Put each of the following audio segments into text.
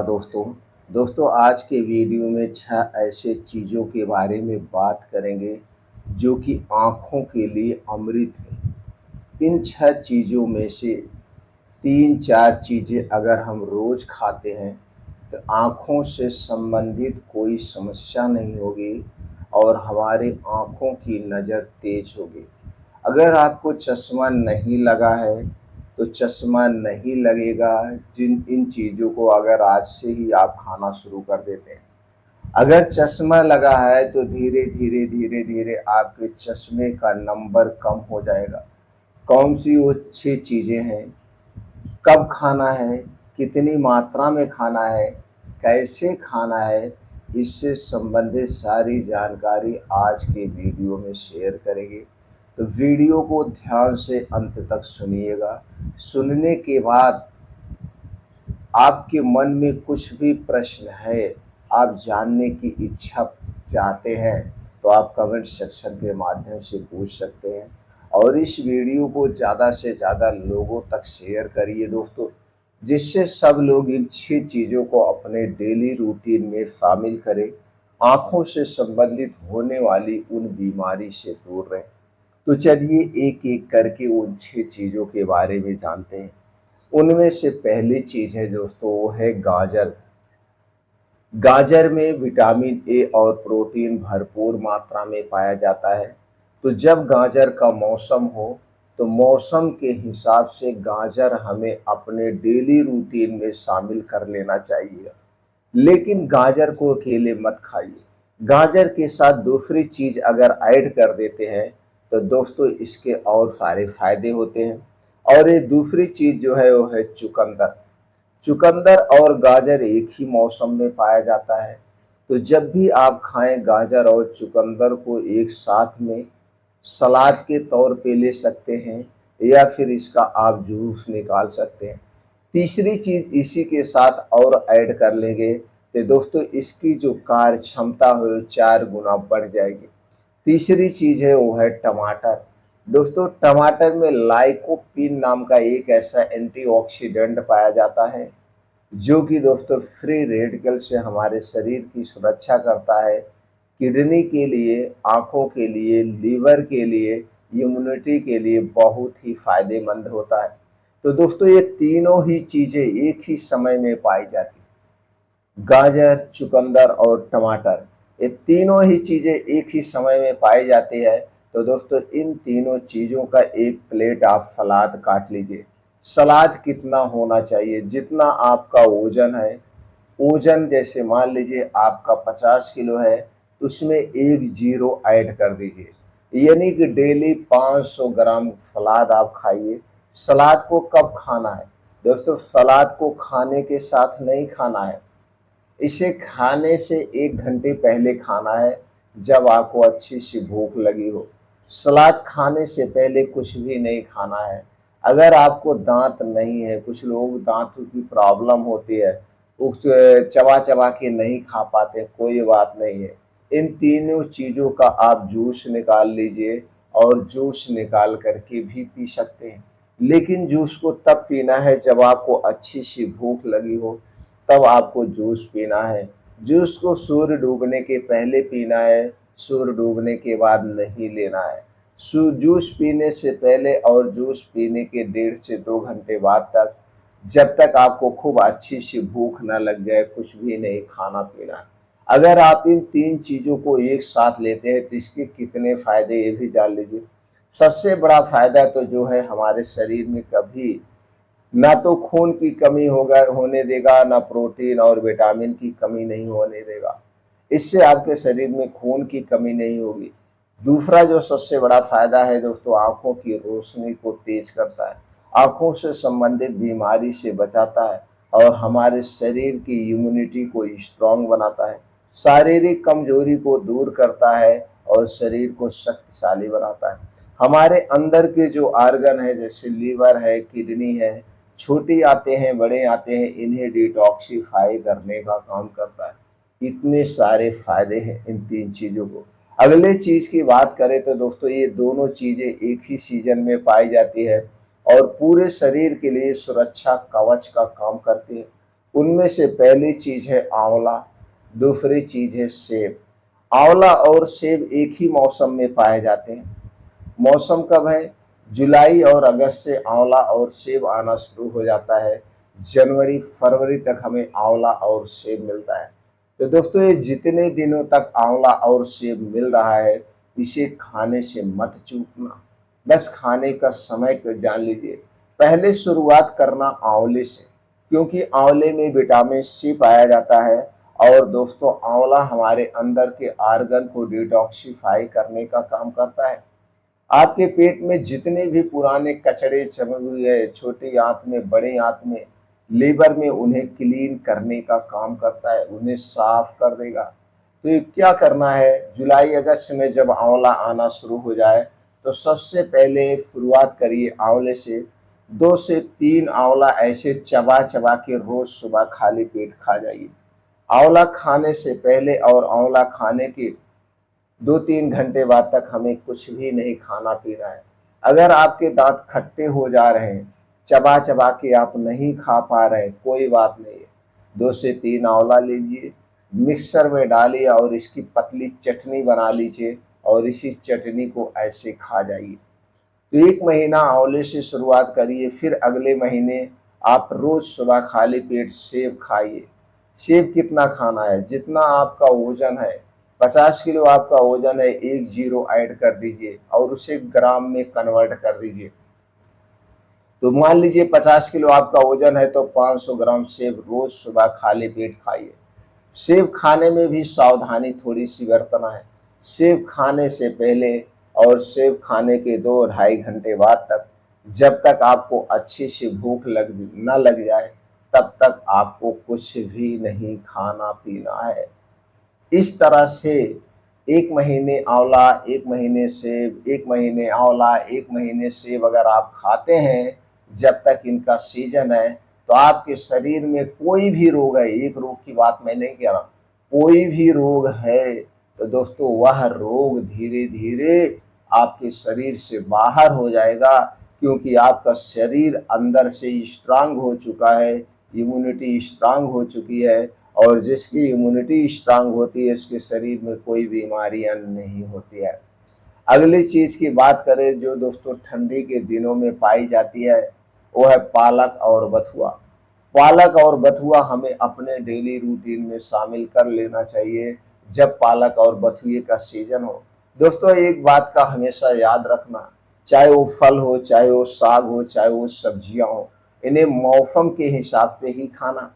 दोस्तों आज के वीडियो में 6 ऐसे चीज़ों के बारे में बात करेंगे जो कि आँखों के लिए अमृत हैं। इन 6 चीज़ों में से 3-4 चीज़ें अगर हम रोज़ खाते हैं तो आँखों से संबंधित कोई समस्या नहीं होगी और हमारी आँखों की नज़र तेज होगी। अगर आपको चश्मा नहीं लगा है तो चश्मा नहीं लगेगा जिन इन चीज़ों को अगर आज से ही आप खाना शुरू कर देते हैं। अगर चश्मा लगा है तो धीरे-धीरे आपके चश्मे का नंबर कम हो जाएगा। कौन-सी वो 6 चीज़ें हैं, कब खाना है, कितनी मात्रा में खाना है, कैसे खाना है, इससे संबंधित सारी जानकारी आज के वीडियो में शेयर करेंगे। तो वीडियो को ध्यान से अंत तक सुनिएगा। सुनने के बाद आपके मन में कुछ भी प्रश्न है, आप जानने की इच्छा चाहते हैं, तो आप कमेंट सेक्शन के माध्यम से पूछ सकते हैं और इस वीडियो को ज़्यादा से ज़्यादा लोगों तक शेयर करिए दोस्तों, जिससे सब लोग इन 6 चीज़ों को अपने डेली रूटीन में शामिल करें, आँखों से संबंधित होने वाली उन बीमारी से दूर रहें। तो चलिए एक-एक करके उन 6 चीज़ों के बारे में जानते हैं। उनमें से पहली चीज़ है दोस्तों वो है गाजर। गाजर में विटामिन ए और प्रोटीन भरपूर मात्रा में पाया जाता है। तो जब गाजर का मौसम हो तो मौसम के हिसाब से गाजर हमें अपने डेली रूटीन में शामिल कर लेना चाहिए। लेकिन गाजर को अकेले मत खाइए। गाजर के साथ दूसरी चीज़ अगर ऐड कर देते हैं तो दोस्तों इसके और सारे फ़ायदे होते हैं और ये दूसरी चीज़ जो है वो है चुकंदर। चुकंदर और गाजर एक ही मौसम में पाया जाता है। तो जब भी आप खाएँ गाजर और चुकंदर को एक साथ में सलाद के तौर पे ले सकते हैं या फिर इसका आप जूस निकाल सकते हैं। तीसरी चीज़ इसी के साथ और ऐड कर लेंगे तो दोस्तों इसकी जो कार्य क्षमता है वो 4 गुना बढ़ जाएगी। तीसरी चीज़ है वो है टमाटर। दोस्तों टमाटर में लाइकोपीन नाम का एक ऐसा एंटीऑक्सीडेंट पाया जाता है जो कि दोस्तों फ्री रेडिकल से हमारे शरीर की सुरक्षा करता है। किडनी के लिए, आँखों के लिए, लीवर के लिए, इम्यूनिटी के लिए बहुत ही फ़ायदेमंद होता है। तो दोस्तों ये तीनों ही चीज़ें एक ही समय में पाई जाती हैं। गाजर, चुकंदर और टमाटर ये तीनों ही चीज़ें एक ही समय में पाई जाती है। तो दोस्तों इन तीनों चीज़ों का एक प्लेट आप सलाद काट लीजिए। सलाद कितना होना चाहिए? जितना आपका वज़न है, वज़न जैसे मान लीजिए आपका 50 किलो है, तो उसमें 1 ज़ीरो ऐड कर दीजिए। यानी कि डेली 500 ग्राम सलाद आप खाइए। सलाद को कब खाना है? दोस्तों सलाद को खाने के साथ नहीं खाना है। इसे खाने से 1 घंटे पहले खाना है जब आपको अच्छी सी भूख लगी हो। सलाद खाने से पहले कुछ भी नहीं खाना है। अगर आपको दाँत नहीं है, कुछ लोग दाँतों की प्रॉब्लम होती है, वो चबा-चबा के नहीं खा पाते, कोई बात नहीं है। इन तीनों चीज़ों का आप जूस निकाल लीजिए और जूस निकाल कर के भी पी सकते हैं। लेकिन जूस को तब पीना है जब आपको अच्छी सी भूख लगी हो, तब आपको जूस पीना है। जूस को सूर्य डूबने के पहले पीना है, सूर्य डूबने के बाद नहीं लेना है। जूस पीने से पहले और जूस पीने के 1.5 से 2 घंटे बाद तक, जब तक आपको खूब अच्छी सी भूख ना लग जाए, कुछ भी नहीं खाना-पीना है। अगर आप इन 3 चीज़ों को एक साथ लेते हैं तो इसके कितने फ़ायदे ये भी जान लीजिए। सबसे बड़ा फ़ायदा तो जो है हमारे शरीर में कभी ना तो खून की कमी होने देगा, ना प्रोटीन और विटामिन की कमी नहीं होने देगा। इससे आपके शरीर में खून की कमी नहीं होगी। दूसरा जो सबसे बड़ा फ़ायदा है दोस्तों, आँखों की रोशनी को तेज करता है, आँखों से संबंधित बीमारी से बचाता है और हमारे शरीर की इम्यूनिटी को स्ट्रॉन्ग बनाता है, शारीरिक कमज़ोरी को दूर करता है और शरीर को शक्तिशाली बनाता है। हमारे अंदर के जो ऑर्गन है जैसे लीवर है, किडनी है, छोटे आते हैं, बड़े आते हैं, इन्हें डिटॉक्सिफ़ाई करने का काम करता है। इतने सारे फ़ायदे हैं इन 3 चीज़ों को। अगले चीज़ की बात करें तो दोस्तों ये दोनों चीज़ें एक ही सीज़न में पाई जाती है और पूरे शरीर के लिए सुरक्षा कवच का काम करती है। उनमें से पहली चीज़ है आंवला, दूसरी चीज़ है सेब। आंवला और सेब एक ही मौसम में पाए जाते हैं। मौसम कब है? जुलाई और अगस्त से आंवला और सेब आना शुरू हो जाता है। जनवरी फरवरी तक हमें आंवला और सेब मिलता है। तो दोस्तों, ये जितने दिनों तक आंवला और सेब मिल रहा है, इसे खाने से मत चूकना। बस खाने का समय को जान लीजिए। पहले शुरुआत करना आंवले से, क्योंकि आंवले में विटामिन सी पाया जाता है। और दोस्तों, आंवला हमारे अंदर के आर्गन को डिटॉक्सिफाई करने का काम करता है। आपके पेट में जितने भी पुराने कचड़े जमे हुए हैं, छोटी आंत में, बड़ी आंत में, लीवर में, उन्हें क्लीन करने का काम करता है, उन्हें साफ कर देगा। तो ये क्या करना है? जुलाई अगस्त में जब आंवला आना शुरू हो जाए, तो सबसे पहले शुरुआत करिए आंवले से। 2 से 3 आंवला ऐसे चबा चबा के रोज सुबह खाली पेट खा जाइए। आंवला खाने से पहले और आंवला खाने के 2-3 घंटे बाद तक हमें कुछ भी नहीं खाना पीना है। अगर आपके दांत खट्टे हो जा रहे हैं, चबा चबा के आप नहीं खा पा रहे, कोई बात नहीं है। 2 से 3 आंवला लीजिए, मिक्सर में डालिए और इसकी पतली चटनी बना लीजिए और इसी चटनी को ऐसे खा जाइए। तो 1 महीना आंवले से शुरुआत करिए, फिर अगले महीने आप रोज सुबह खाली पेट सेब खाइए। सेब कितना खाना है? जितना आपका वजन है। 50 किलो आपका वजन है, 1 जीरो ऐड कर दीजिए और उसे ग्राम में कन्वर्ट कर दीजिए। तो मान लीजिए 50 किलो आपका वजन है, तो 500 ग्राम सेब रोज सुबह खाली पेट खाइए। सेब खाने में भी सावधानी थोड़ी सी बरतना है। सेब खाने से पहले और सेब खाने के 2-2.5 घंटे बाद तक, जब तक आपको अच्छी सी भूख न लग जाए, तब तक आपको कुछ भी नहीं खाना पीना है। इस तरह से 1 महीने आंवला, 1 महीने सेब, 1 महीने आंवला, 1 महीने सेब अगर आप खाते हैं, जब तक इनका सीजन है, तो आपके शरीर में कोई भी रोग है, एक रोग की बात मैं नहीं कह रहा, कोई भी रोग है, तो दोस्तों वह रोग धीरे धीरे आपके शरीर से बाहर हो जाएगा, क्योंकि आपका शरीर अंदर से स्ट्रांग हो चुका है, इम्यूनिटी स्ट्रांग हो चुकी है। और जिसकी इम्यूनिटी स्ट्रांग होती है, उसके शरीर में कोई बीमारियां नहीं होती है। अगली चीज की बात करें जो दोस्तों ठंडी के दिनों में पाई जाती है, वो है पालक और बथुआ। पालक और बथुआ हमें अपने डेली रूटीन में शामिल कर लेना चाहिए जब पालक और बथुए का सीजन हो। दोस्तों, एक बात का हमेशा याद रखना, चाहे वो फल हो, चाहे वो साग हो, चाहे वो सब्जियां हो, इन्हें मौसम के हिसाब से ही खाना,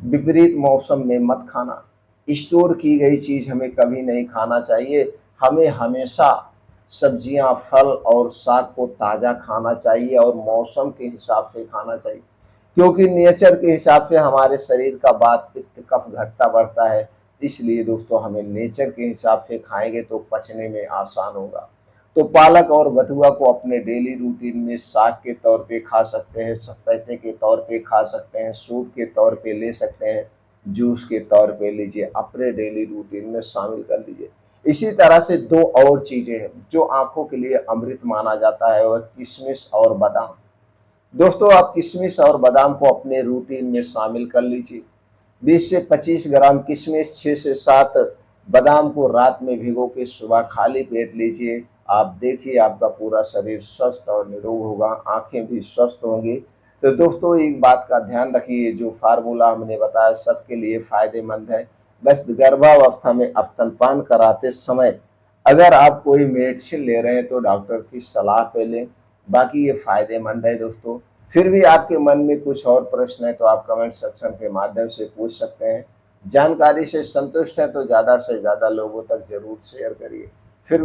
विपरीत मौसम में मत खाना। स्टोर की गई चीज़ हमें कभी नहीं खाना चाहिए। हमें हमेशा सब्जियां, फल और साग को ताज़ा खाना चाहिए और मौसम के हिसाब से खाना चाहिए, क्योंकि नेचर के हिसाब से हमारे शरीर का वात, पित्त, कफ घटता बढ़ता है। इसलिए दोस्तों, हमें नेचर के हिसाब से खाएंगे तो पचने में आसान होगा। तो पालक और बथुआ को अपने डेली रूटीन में साग के तौर पे खा सकते हैं, सप्ताहे के तौर पे खा सकते हैं, सूप के तौर पे ले सकते हैं, जूस के तौर पे लीजिए, अपने डेली रूटीन में शामिल कर लीजिए। इसी तरह से 2 और चीज़ें हैं जो आंखों के लिए अमृत माना जाता है, वह किशमिश और बादाम। दोस्तों, आप किशमिश और बादाम को अपने रूटीन में शामिल कर लीजिए। 20 से 25 ग्राम किशमिश, 6 से 7 बादाम को रात में भिगो के सुबह खाली पेट लीजिए। आप देखिए आपका पूरा शरीर स्वस्थ और निरोग होगा, आंखें भी स्वस्थ होंगी। तो दोस्तों, एक बात का ध्यान रखिए, जो फार्मूला हमने बताया सबके लिए फायदेमंद है। बस गर्भावस्था में स्तनपान कराते समय अगर आप कोई मेडिसिन ले रहे हैं तो डॉक्टर की सलाह पे लें। बाकी ये फायदेमंद है दोस्तों। फिर भी आपके मन में कुछ और प्रश्न है तो आप कमेंट सेक्शन के माध्यम से पूछ सकते हैं। जानकारी से संतुष्ट हैं तो ज़्यादा से ज़्यादा लोगों तक ज़रूर शेयर करिए।